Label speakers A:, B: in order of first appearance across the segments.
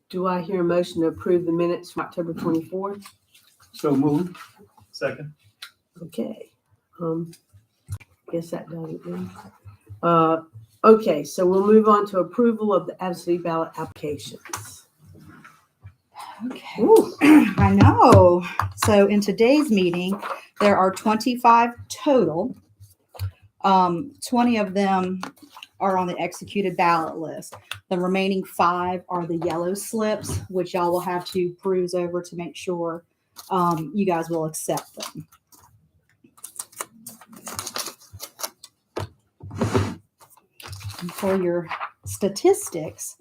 A: Do I hear a motion to approve the minutes from October 24th?
B: So moved.
C: Second.
A: Okay. Guess that does it then. Okay, so we'll move on to approval of the absentee ballot applications.
D: Okay. I know. So in today's meeting, there are 25 total. 20 of them are on the executed ballot list. The remaining 5 are the yellow slips, which y'all will have to peruse over to make sure you guys will accept them. And for your statistics,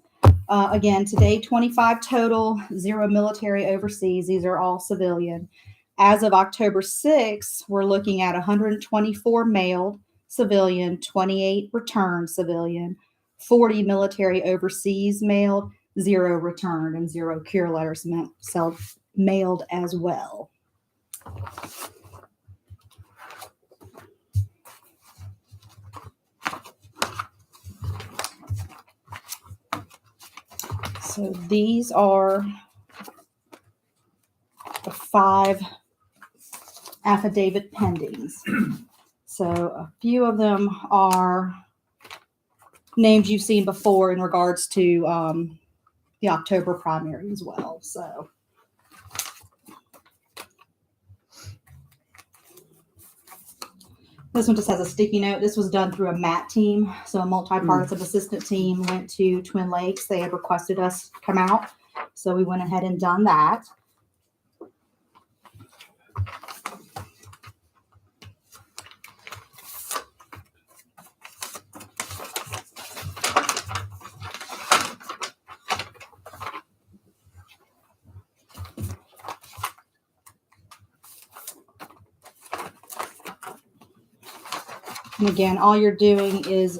D: again, today, 25 total, 0 military overseas. These are all civilian. As of October 6th, we're looking at 124 mailed civilian, 28 returned civilian, 40 military overseas mailed, 0 returned, and 0 cure letters mailed as well. So these are the 5 affidavit pendings. So a few of them are names you've seen before in regards to the October primary as well. So this one just has a sticky note. This was done through a MAT team. So a multi-partisan assistant team went to Twin Lakes. They had requested us to come out. So we went ahead and done that. And again, all you're doing is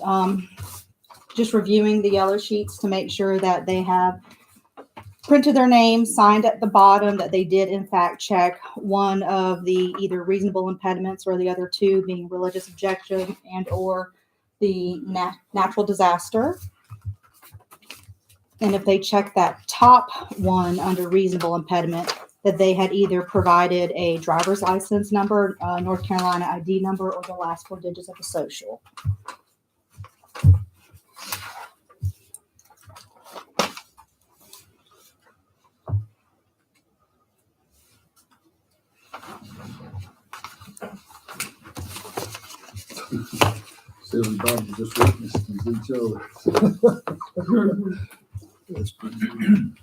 D: just reviewing the yellow sheets to make sure that they have printed their name, signed at the bottom, that they did in fact check one of the either reasonable impediments or the other 2 being religious objection and or the natural disaster. And if they check that top one under reasonable impediment, that they had either provided a driver's license number, North Carolina ID number, or the last 4 digits of the social.
B: Everybody just witnessed each other. That's pretty good.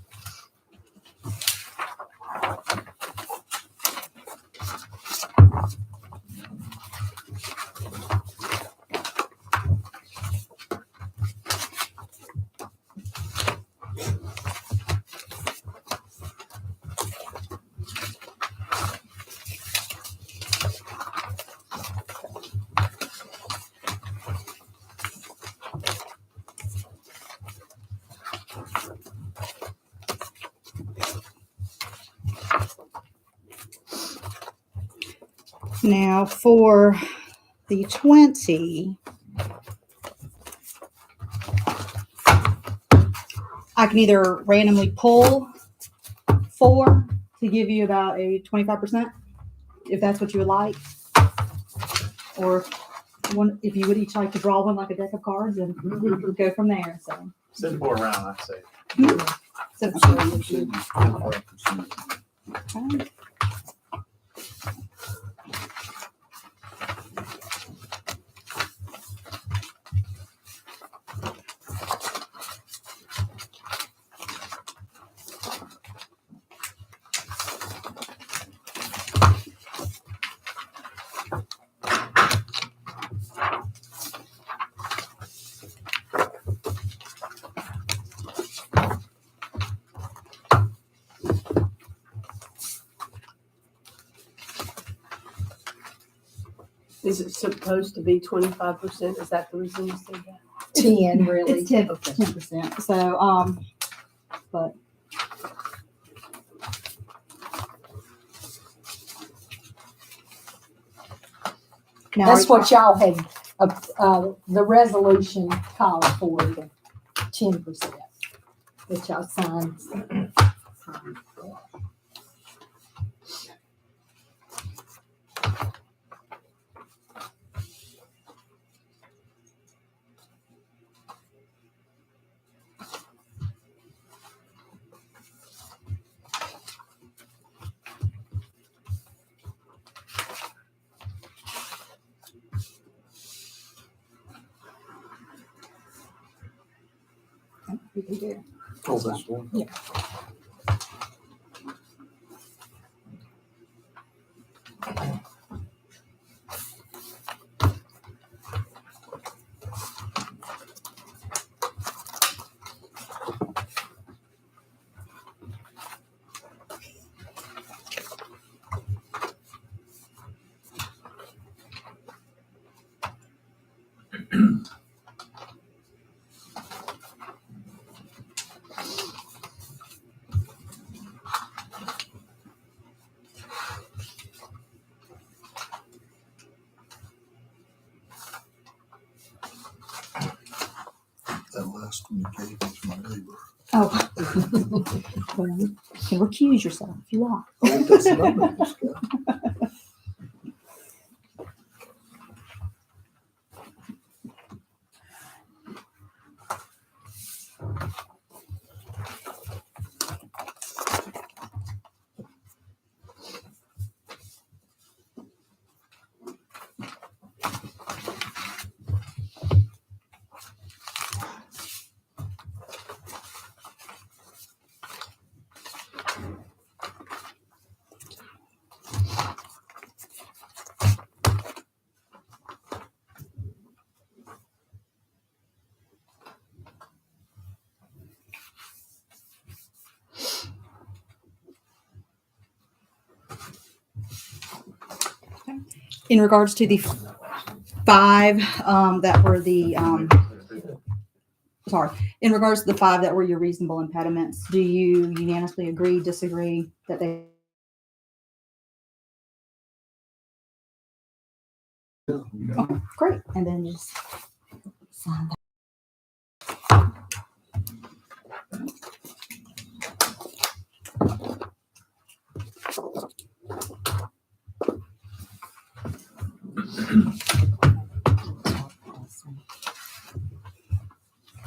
D: Now for the 20, I can either randomly pull 4 to give you about a 25%, if that's what you would like, or if you would each like to draw one like a deck of cards, and we can go from there. So
C: Send 4 around, I'd say.
D: So, okay.
A: Is it supposed to be 25%? Is that the reason you said that?
E: 10, really.
D: It's 10,
A: Okay.
D: 10%. So, but now
E: That's what y'all had, the resolution called for, the 10%, which y'all signed. You can do it.
B: Oh, that's one.
E: Yeah.
B: That last one you gave me to my neighbor.
D: Oh. Well, you can recuse yourself if you want.
B: Oh, that's the number I just got.
D: In regards to the five that were the sorry, in regards to the five that were your reasonable impediments, do you unanimously agree, disagree that they?
B: Yeah.
D: Okay, great, and then just sign that.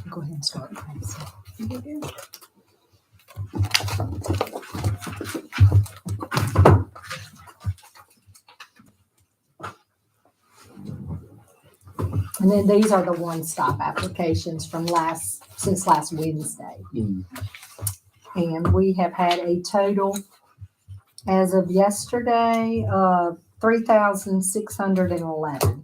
E: Go ahead and start. And then these are the one-stop applications from since last Wednesday.
B: Mm.
E: And we have had a total, as of yesterday, of 3,611.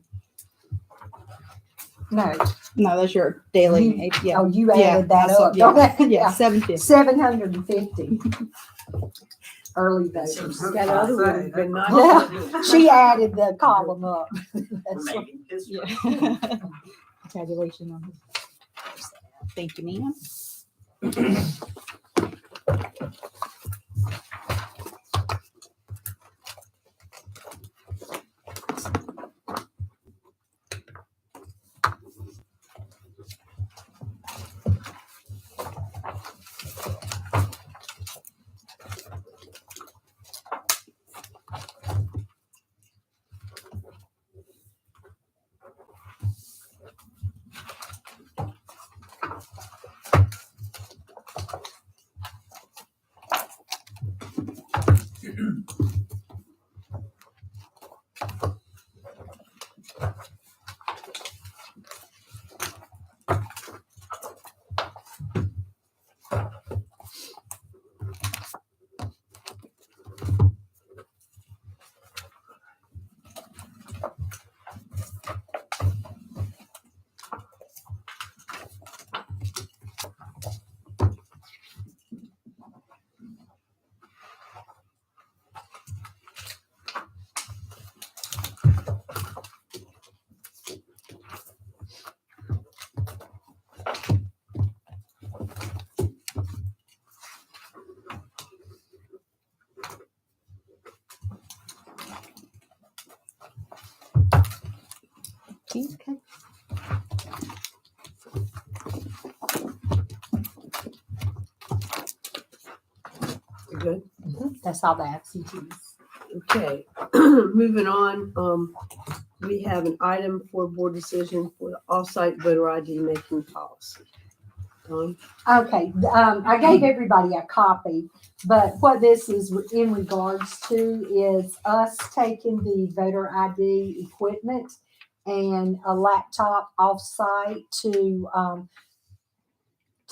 E: No,
D: No, that's your daily. Yeah.
E: oh, you
D: Yeah,
E: added that
D: so-
E: up.
D: yeah.
E: Okay.
D: Yeah, 750.
E: 750 early voters.
A: That other would have been nice.
E: Yeah, she added the column up. That's what-
D: Yeah. Tabulation on this. Thank you, ma'am. Okay.
A: good.
E: That's all the absentees.
A: Okay, moving on, we have an item for board decision for the off-site voter ID making policy. Dawn?
E: Okay, I gave everybody a copy, but what this is in regards to is us taking the voter ID equipment and a laptop off-site to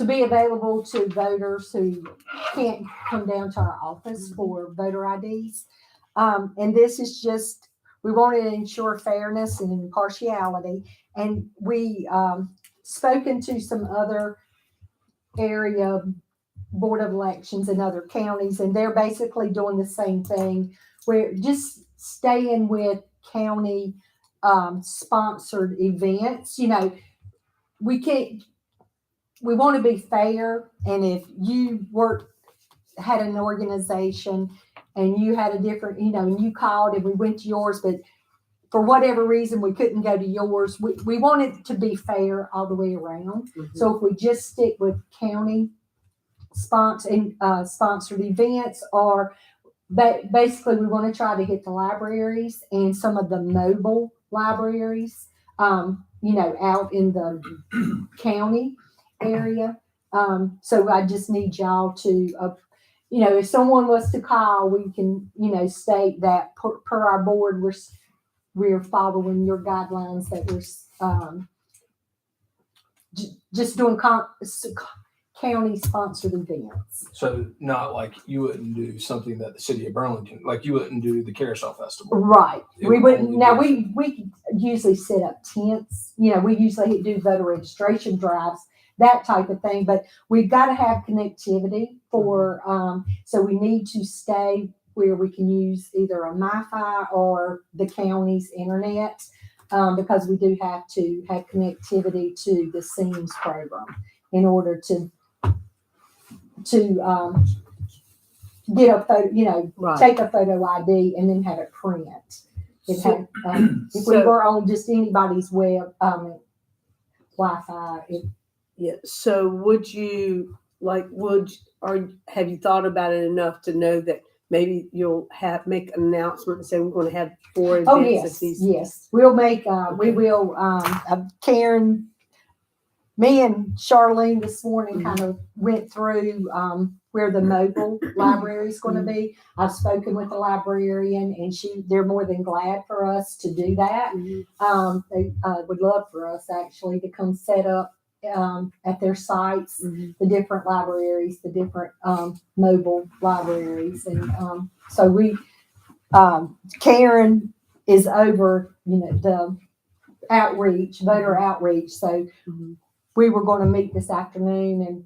E: be available to voters who can't come down to our office for voter IDs. And this is just, we want to ensure fairness and impartiality. And we spoken to some other area board of elections in other counties, and they're basically doing the same thing. We're just staying with county sponsored events. You know, we want to be fair, and if you had an organization and you had a different, you know, and you called and we went to yours, but for whatever reason we couldn't go to yours, we want it to be fair all the way around. So if we just stick with county sponsored events, or basically we want to try to hit the libraries and some of the mobile libraries, you know, out in the county area. So I just need y'all to, you know, if someone was to call, we can, you know, state that per our board, we're following your guidelines, that we're just doing county sponsored events.
F: So not like you wouldn't do something that the city of Burlington, like you wouldn't do the Carousel Festival.
E: Right.
F: It
E: We
F: would
E: wouldn't.
F: only
E: Now
F: be-
E: we usually set up tents. You know, we usually do voter registration drives, that type of thing. But we've got to have connectivity for. So we need to stay where we can use either a MiFi or the county's internet, because we do have to have connectivity to the SEAMS program in order to get a photo, you know,
A: Right.
E: take a photo ID and then have it print. It
A: So-
E: had, if we
A: so-
E: were on just anybody's web Wi-Fi,
A: Yeah, so have you thought about it enough to know that maybe you'll make an announcement and say we're going to have 4 events?
E: oh
A: at
E: yes,
A: these-
E: yes, we'll make. We will. Karen, me and Charlene this morning kind of went through where the mobile library is going to be. I've spoken with the librarian, and they're more than glad for us to do that.
A: Mhm.
E: They would love for us actually to come set up at their sites,
A: Mhm.
E: the different libraries, the different mobile libraries. And so Karen is over, you know, the outreach, voter outreach. So
A: Mhm.
E: we were going to meet this afternoon and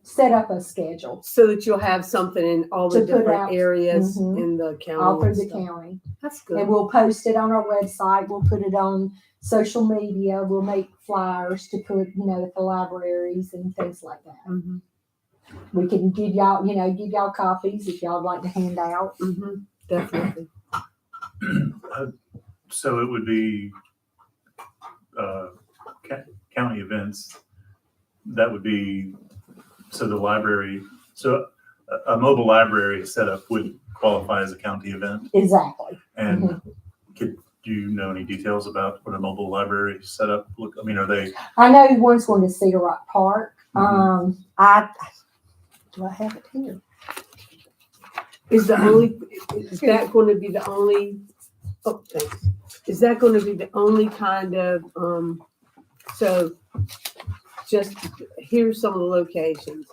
E: set up a schedule
A: So that you'll have something in all the
E: To put
A: different
E: out.
A: areas
E: Mhm.
A: in the county.
E: all through
A: and
E: the
A: stuff.
E: county.
A: That's
E: And
A: good.
E: we'll post it on our website. We'll put it on social media. We'll make flyers to put, you know, at the libraries and things like that.
A: Mhm.
E: We can give y'all copies if y'all would like to hand out.
A: Mhm. Definitely.
C: So it would be county events. That would be, so the library, so a mobile library setup would qualify as a county event.
E: Exactly.
C: And do you know any details about what a mobile library setup look? I mean, are they?
E: I know one's going to Cedar Rock Park.
C: Mhm.
E: Do I have it here?
A: Is that going to be the only, oh, thanks. Is that going to be the only kind of, so just, here's some of the locations.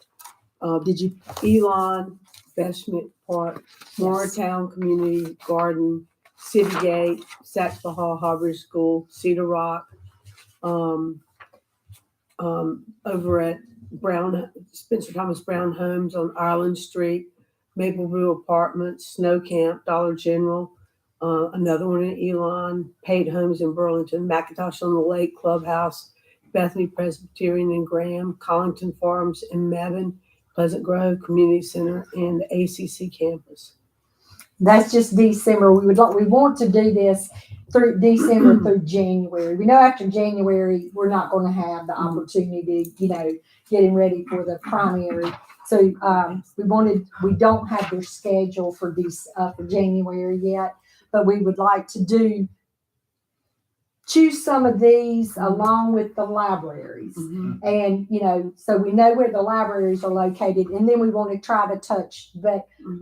A: Elon, Beshment Park, Morristown Community Garden, City Gate, Saxville Hall, Harvard School, Cedar Rock, over at Spencer Thomas Brown Homes on Ireland Street, Mapleview Apartments, Snow Camp, Dollar General, another one in Elon, Paid Homes in Burlington, McIntosh on the Lake Clubhouse, Bethany Presbyterian in Graham, Collington Farms in Mebane, Pleasant Grove Community Center, and the ACC campus.
E: That's just December. We want to do this through December through January. We know after January, we're not going to have the opportunity, you know, getting ready for the primary. So, we don't have their schedule for these, for January yet, but we would like to choose some of these along with the libraries. And, so we know where the libraries are located, and then we want to try to touch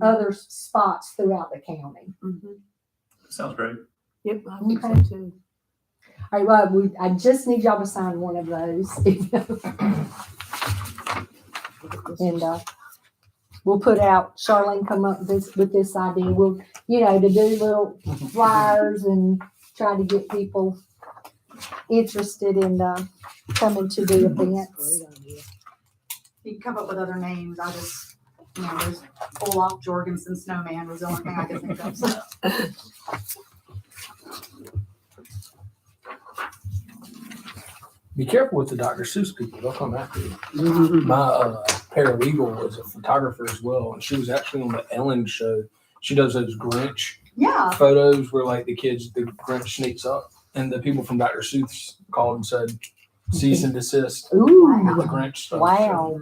E: other spots throughout the county.
C: Sounds great.
A: Yep, I think
E: Okay.
A: so too.
E: All right, well, I just need y'all to sign one of those. And, we'll put out, Charlene come up with this idea. We'll, to do little flyers and try to get people interested in, coming to the events.
G: You can come up with other names. I just, there's Olaf Jorgensen Snowman was the only thing I could think of. So.
F: Be careful with the Dr. Seuss people. They'll come after you.
A: Mhm.
F: My paralegal was a photographer as well, and she was actually on the Ellen show. She does those Grinch
G: Yeah.
F: photos where like the Grinch sneaks up, and the people from Dr. Seuss called and said, cease and desist.
E: Ooh,
F: The Grinch stuff.
E: wow.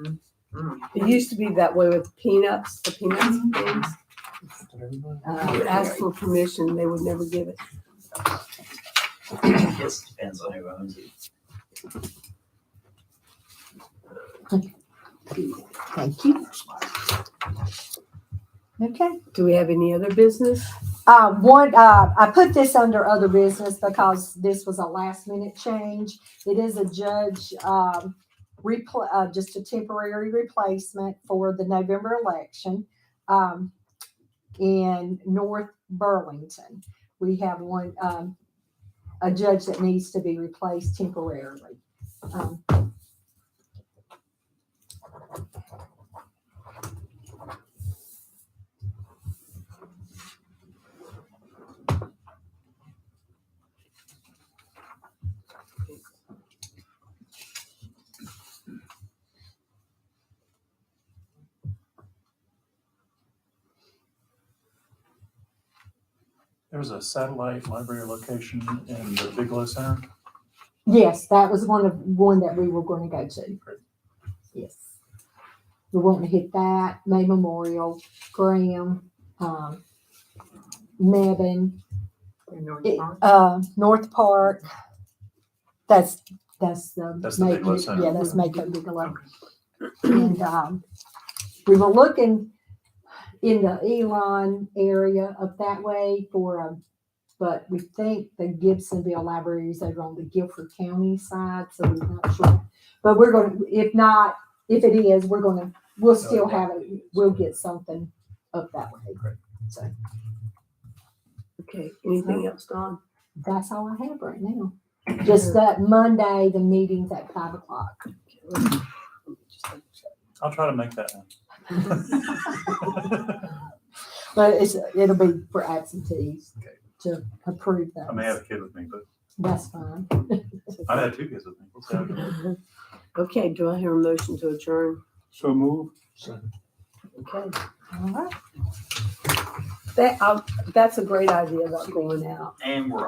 A: It used to be that way with peanuts, the peanuts things. You would ask for permission, they would never give it.
H: I guess it depends on who owns it.
E: Thank you. Okay.
A: Do we have any other business?
E: I put this under other business because this was a last minute change. It is a judge, just a temporary replacement for the November election, in North Burlington. We have one, a judge that needs to be replaced temporarily.
C: There's a satellite library location in the Bigelow Center.
E: Yes, that was one that we were going to go to. Yes. We're wanting to hit that, May Memorial, Graham, Mebane, North Park. That's the.
C: That's the Bigelow Center.
E: Yeah, that's Mako Bigelow. And, we were looking in the Elon area up that way but we think the Gibsonville Library is over on the Guilford County side, so we're not sure. But we're going to, if it is, we'll still have it. We'll get something up that way. So
A: Okay, anything else, Dawn?
E: that's all I have right now. Just that Monday, the meeting's at 5:00.
C: I'll try to make that one.
E: But it'll be for absentees
C: Okay.
E: to approve that.
C: I may have a kid with me, but
E: That's fine.
C: I've had 2 kids with me. We'll see how it goes.
A: Okay, do I hear a motion to adjourn?
B: So move.
A: Okay,
E: All right.
A: that's a great idea about going out.
H: And we're